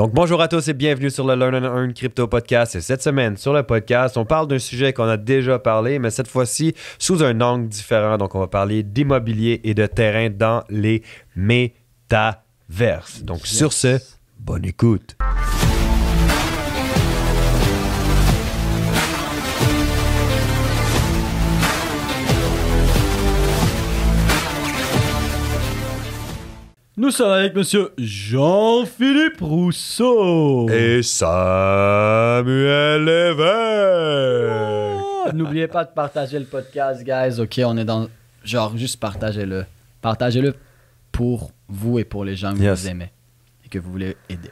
Donc, bonjour à tous et bienvenue sur le Learn and Earn Crypto Podcast. Et cette semaine, sur le podcast, on parle d'un sujet qu'on a déjà parlé, mais cette fois-ci sous un angle différent. Donc, on va parler d'immobilier et de terrain dans les métaverses. Donc, sur ce, bonne écoute. Nous sommes avec monsieur Jean-Philippe Rousseau. Et Samuel Lévesque. Oh, n'oubliez pas de partager le podcast, guys. OK, on est dans... Genre, juste partagez-le. Partagez-le pour vous et pour les gens que vous aimez et que vous voulez aider.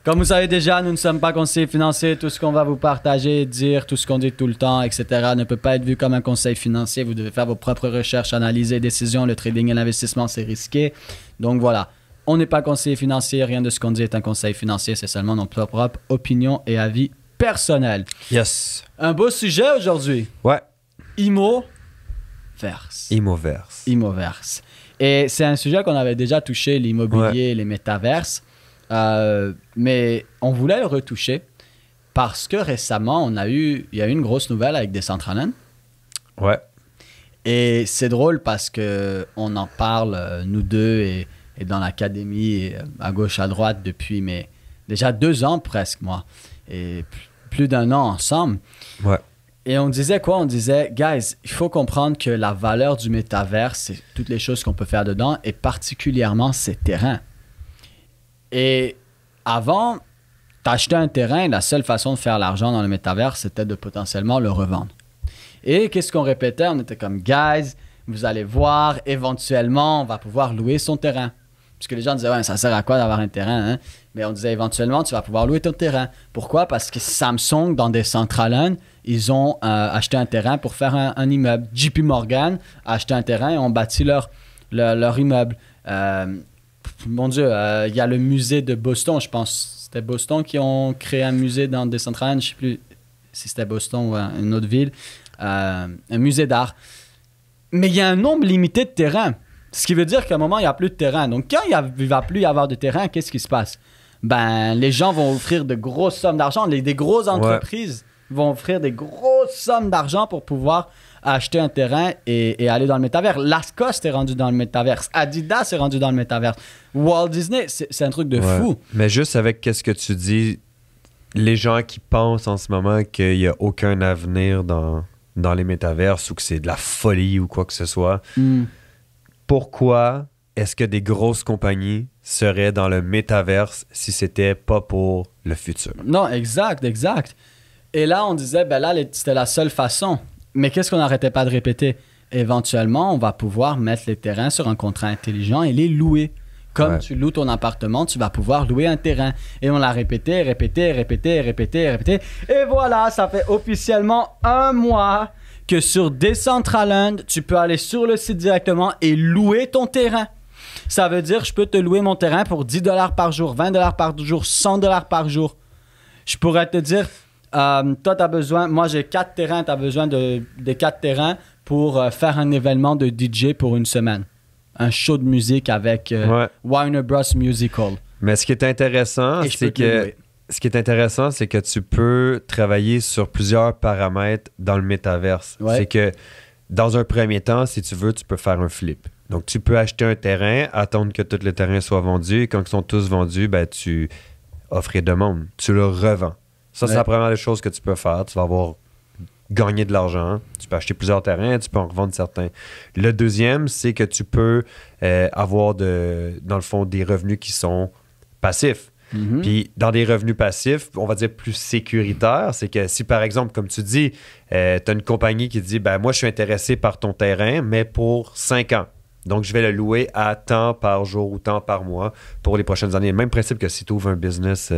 Comme vous savez déjà, nous ne sommes pas conseillers financiers. Tout ce qu'on va vous partager, dire, tout ce qu'on dit tout le temps, etc. ne peut pas être vu comme un conseil financier. Vous devez faire vos propres recherches, analyser, décisions. Le trading et l'investissement, c'est risqué. Donc voilà, on n'est pas conseiller financier. Rien de ce qu'on dit est un conseil financier. C'est seulement notre propre opinion et avis personnel. Yes. Un beau sujet aujourd'hui. Ouais. Immoverse. Immoverse. Immoverse. Et c'est un sujet qu'on avait déjà touché, l'immobilier, les métaverses. Mais on voulait le retoucher parce que récemment, il y a eu une grosse nouvelle avec Decentraland. Ouais. Et c'est drôle parce qu'on en parle, nous deux, et dans l'académie, et à gauche, à droite, depuis déjà 2 ans presque, moi. Et plus d'1 an ensemble. Ouais. Et on disait quoi? On disait, guys, il faut comprendre que la valeur du métavers, c'est toutes les choses qu'on peut faire dedans, et particulièrement ses terrains. Et avant, t'achetais un terrain, la seule façon de faire l'argent dans le métavers, c'était de potentiellement le revendre. Et qu'est-ce qu'on répétait? On était comme, guys, vous allez voir, éventuellement, on va pouvoir louer son terrain. Parce que les gens disaient, ouais, ça sert à quoi d'avoir un terrain? Hein? Mais on disait, éventuellement, tu vas pouvoir louer ton terrain. Pourquoi? Parce que Samsung, dans Decentraland, ils ont acheté un terrain pour faire un immeuble. JP Morgan a acheté un terrain et ont bâti leur immeuble. Mon Dieu, il y a le musée de Boston, je pense. C'était Boston qui ont créé un musée dans Decentraland. Je ne sais plus si c'était Boston ou une autre ville. Un musée d'art. Mais il y a un nombre limité de terrains. Ce qui veut dire qu'à un moment, il n'y a plus de terrain. Donc, quand il ne va plus y avoir de terrain, qu'est-ce qui se passe? Ben, les gens vont offrir de grosses sommes d'argent. Des grosses entreprises vont offrir des grosses sommes d'argent pour pouvoir acheter un terrain et aller dans le métavers. Lacoste est rendu dans le métavers. Adidas est rendu dans le métavers. Walt Disney, c'est un truc de fou. Mais juste avec qu'est-ce que tu dis, les gens qui pensent en ce moment qu'il n'y a aucun avenir dans les métavers ou que c'est de la folie ou quoi que ce soit, pourquoi est-ce que des grosses compagnies seraient dans le métaverse si c'était pas pour le futur? Non, exact. Et là, on disait, ben là, c'était la seule façon. Mais qu'est-ce qu'on n'arrêtait pas de répéter? Éventuellement, on va pouvoir mettre les terrains sur un contrat intelligent et les louer. Comme tu loues ton appartement, tu vas pouvoir louer un terrain. Et on l'a répété. Et voilà, ça fait officiellement 1 mois que sur Decentraland, tu peux aller sur le site directement et louer ton terrain. Ça veut dire, je peux te louer mon terrain pour $10 par jour, $20 par jour, $100 par jour. Je pourrais te dire, toi, tu as besoin, moi j'ai 4 terrains, tu as besoin des 4 terrains pour faire un événement de DJ pour une semaine. Un show de musique avec Warner Bros. Musical. Mais ce qui est intéressant, c'est que tu peux travailler sur plusieurs paramètres dans le métaverse. Ouais. C'est que dans un premier temps, si tu veux, tu peux faire un flip. Donc, tu peux acheter un terrain, attendre que tous les terrains soient vendus et quand ils sont tous vendus, ben, tu offres et demandes. Tu le revends. Ça, c'est la première des choses que tu peux faire. Tu vas avoir gagné de l'argent. Tu peux acheter plusieurs terrains, tu peux en revendre certains. Le deuxième, c'est que tu peux avoir, dans le fond, des revenus qui sont passifs. Mm-hmm. Puis, dans des revenus passifs, on va dire plus sécuritaires, c'est que si, par exemple, comme tu dis, tu as une compagnie qui dit, ben moi, je suis intéressé par ton terrain, mais pour 5 ans. Donc, je vais le louer à tant par jour ou tant par mois pour les prochaines années. Même principe que si tu ouvres un business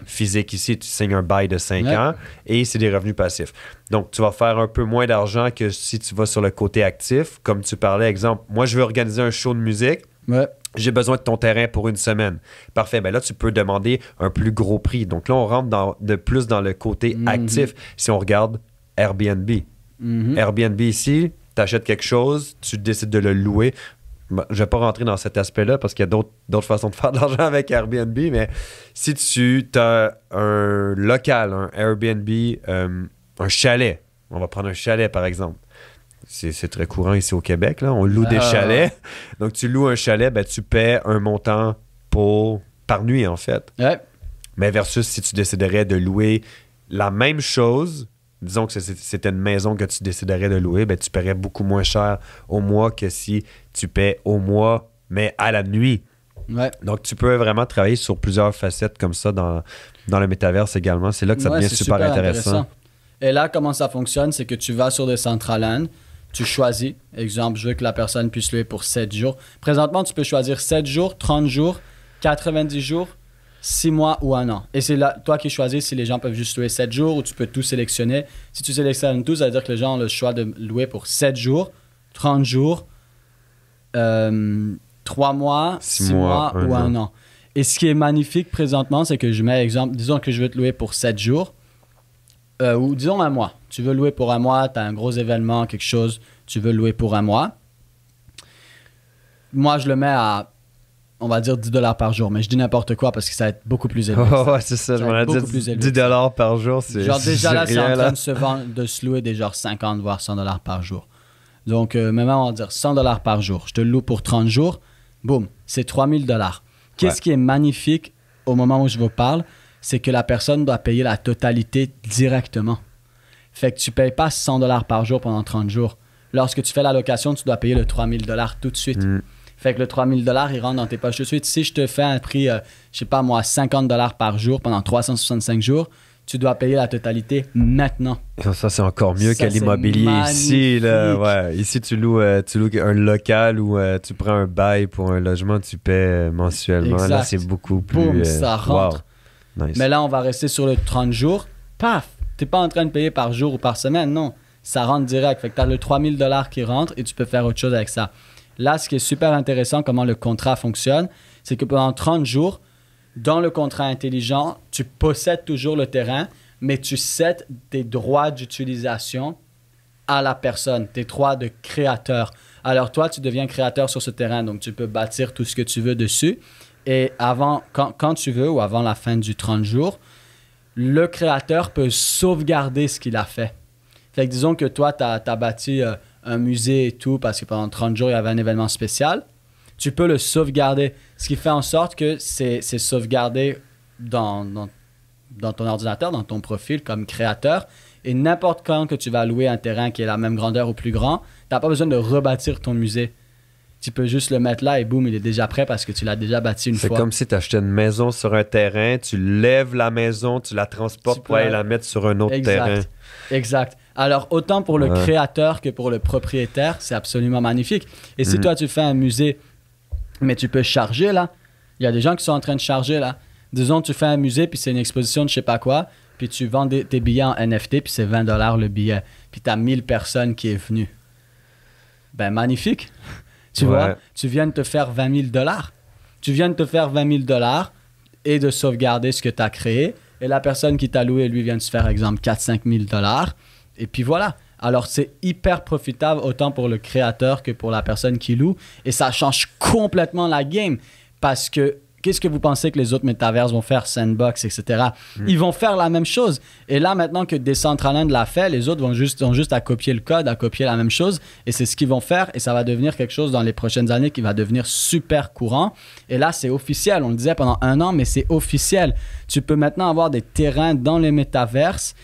physique ici, tu signes un bail de 5 ans et c'est des revenus passifs. Donc, tu vas faire un peu moins d'argent que si tu vas sur le côté actif. Comme tu parlais, exemple, moi, je veux organiser un show de musique. J'ai besoin de ton terrain pour 1 semaine. Parfait. Ben là, tu peux demander un plus gros prix. Donc là, on rentre de plus dans le côté actif. Si on regarde Airbnb. Airbnb ici, tu achètes quelque chose, tu décides de le louer. je vais pas rentrer dans cet aspect-là parce qu'il y a d'autres façons de faire de l'argent avec Airbnb, mais si tu as un local, un Airbnb, un chalet, on va prendre un chalet par exemple. C'est très courant ici au Québec, là. On loue des chalets. Donc, tu loues un chalet, ben, tu paies un montant par nuit, en fait. Ouais. Mais versus si tu déciderais de louer la même chose, disons que c'était une maison que tu déciderais de louer, ben, tu paierais beaucoup moins cher au mois que si tu paies au mois, mais à la nuit. Ouais. Donc, tu peux vraiment travailler sur plusieurs facettes comme ça dans le métaverse également. C'est là que ça devient super intéressant. Et là, comment ça fonctionne, c'est que tu vas sur Decentraland, tu choisis, exemple, je veux que la personne puisse louer pour 7 jours. Présentement, tu peux choisir 7 jours, 30 jours, 90 jours, 6 mois ou 1 an. Et c'est là, toi qui choisis si les gens peuvent juste louer 7 jours ou tu peux tout sélectionner. Si tu sélectionnes tout, ça veut dire que les gens ont le choix de louer pour 7 jours, 30 jours, 3 mois, 6 mois ou 1 an. Et ce qui est magnifique présentement, c'est que je mets exemple, disons que je veux te louer pour 7 jours. Ou disons 1 mois. Tu veux louer pour 1 mois, tu as un gros événement, quelque chose, tu veux louer pour 1 mois. Moi, je le mets à, on va dire, $10 par jour. Mais je dis n'importe quoi parce que ça va être beaucoup plus élevé. Ouais, c'est ça. Je m'en ai dit $10 par jour, c'est genre déjà là, rien, c'est en train là. de se louer des genre 50 voire $100 par jour. Donc, maintenant, on va dire $100 par jour. Je te le loue pour 30 jours. Boum, c'est $3000. Qu'est-ce qui est magnifique au moment où je vous parle? C'est que la personne doit payer la totalité directement. Fait que tu ne payes pas $100 par jour pendant 30 jours. Lorsque tu fais la location, tu dois payer le $3000 tout de suite. Fait que le $3000, il rentre dans tes poches tout de suite. Si je te fais un prix, je sais pas moi, $50 par jour pendant 365 jours, tu dois payer la totalité maintenant. Ça, c'est encore mieux que l'immobilier ici. Là. Ouais. Ici, tu loues un local ou tu prends un bail pour un logement, tu paies mensuellement. Exact. Là, c'est beaucoup plus... Boum, ça rentre. Wow. Nice. Mais là, on va rester sur le 30 jours. Paf! Tu n'es pas en train de payer par jour ou par semaine, non. Ça rentre direct. Fait que tu as le $3000 qui rentre et tu peux faire autre chose avec ça. Là, ce qui est super intéressant, comment le contrat fonctionne, c'est que pendant 30 jours, dans le contrat intelligent, tu possèdes toujours le terrain, mais tu cèdes tes droits d'utilisation à la personne, tes droits de créateur. Alors toi, tu deviens créateur sur ce terrain, donc tu peux bâtir tout ce que tu veux dessus. Et quand tu veux ou avant la fin du 30 jours, le créateur peut sauvegarder ce qu'il a fait. Fait que disons que toi, tu as bâti un musée et tout parce que pendant 30 jours, il y avait un événement spécial. Tu peux le sauvegarder, ce qui fait en sorte que c'est sauvegardé dans ton ordinateur, dans ton profil comme créateur. Et n'importe quand que tu vas louer un terrain qui est la même grandeur ou plus grand, tu n'as pas besoin de rebâtir ton musée. Tu peux juste le mettre là et boum, il est déjà prêt parce que tu l'as déjà bâti une fois. C'est comme si tu achetais une maison sur un terrain, tu lèves la maison, tu la transportes pour aller la mettre sur un autre terrain. Exact. Alors, autant pour le créateur que pour le propriétaire, c'est absolument magnifique. Et si toi, tu fais un musée, mais tu peux charger là, il y a des gens qui sont en train de charger là. Disons, tu fais un musée, puis c'est une exposition de je sais pas quoi, puis tu vends tes billets en NFT, puis c'est $20 le billet. Puis tu as 1000 personnes qui est venues. Ben, magnifique. Tu vois, tu viens de te faire $20 000. Tu viens de te faire $20 000 et de sauvegarder ce que tu as créé. Et la personne qui t'a loué, lui, vient de se faire, exemple, 4 000 $5 000. Et puis voilà. Alors, c'est hyper profitable autant pour le créateur que pour la personne qui loue. Et ça change complètement la game. Parce que, qu'est-ce que vous pensez que les autres métaverses vont faire, Sandbox, etc. Ils vont faire la même chose. Et là, maintenant que Decentraland l'a fait, les autres ont juste à copier le code, à copier la même chose. Et c'est ce qu'ils vont faire. Et ça va devenir quelque chose dans les prochaines années qui va devenir super courant. Et là, c'est officiel. On le disait pendant 1 an, mais c'est officiel. Tu peux maintenant avoir des terrains dans les métaverses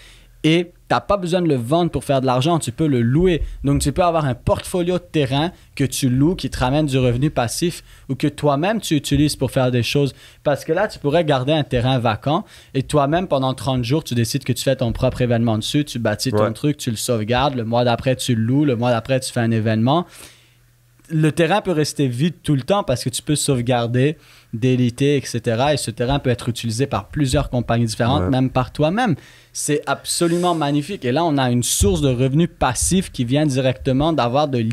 et tu n'as pas besoin de le vendre pour faire de l'argent, tu peux le louer. Donc, tu peux avoir un portfolio de terrain que tu loues, qui te ramène du revenu passif ou que toi-même, tu utilises pour faire des choses. Parce que là, tu pourrais garder un terrain vacant et toi-même, pendant 30 jours, tu décides que tu fais ton propre événement dessus, tu bâtis ton truc, tu le sauvegardes. Le mois d'après, tu le loues. Le mois d'après, tu fais un événement. Le terrain peut rester vide tout le temps parce que tu peux sauvegarder, déliter, etc. Et ce terrain peut être utilisé par plusieurs compagnies différentes, même par toi-même. C'est absolument magnifique. Et là, on a une source de revenus passifs qui vient directement d'avoir des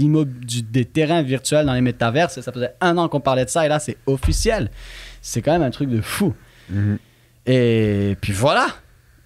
terrains virtuels dans les métaverses. Ça faisait 1 an qu'on parlait de ça et là, c'est officiel. C'est quand même un truc de fou. Et puis voilà.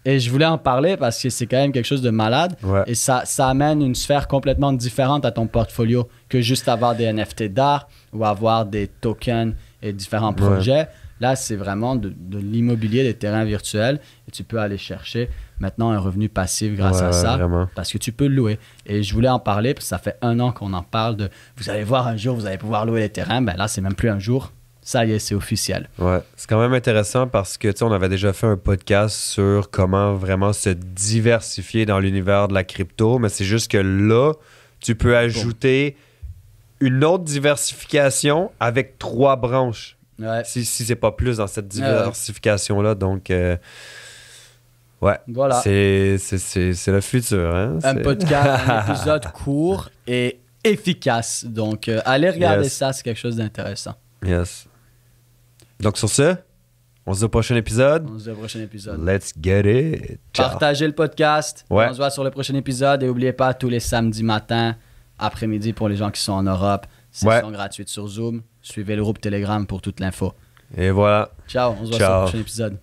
Et je voulais en parler parce que c'est quand même quelque chose de malade. Ouais. Et ça amène une sphère complètement différente à ton portfolio que juste avoir des NFT d'art ou avoir des tokens et différents projets. Là, c'est vraiment de l'immobilier, des terrains virtuels. Et tu peux aller chercher maintenant un revenu passif grâce à ça. Vraiment. Parce que tu peux le louer. Et je voulais en parler parce que ça fait 1 an qu'on en parle de vous allez voir un jour, vous allez pouvoir louer les terrains. Ben là, c'est même plus un jour. Ça y est, c'est officiel. Ouais, c'est quand même intéressant parce que, tu sais, on avait déjà fait un podcast sur comment vraiment se diversifier dans l'univers de la crypto, mais c'est juste que là, tu peux ajouter une autre diversification avec 3 branches. Ouais. Si c'est pas plus dans cette diversification-là, donc... ouais, Voilà. c'est le futur. Hein? Un podcast, un épisode court et efficace. Donc, allez regarder ça, c'est quelque chose d'intéressant. Yes. Donc, sur ce, on se dit au prochain épisode. On se dit au prochain épisode. Let's get it. Ciao. Partagez le podcast. Ouais. On se voit sur le prochain épisode. Et n'oubliez pas, tous les samedis matins, après-midi, pour les gens qui sont en Europe, session gratuite sur Zoom. Suivez le groupe Telegram pour toute l'info. Et voilà. Ciao, on se voit sur le prochain épisode.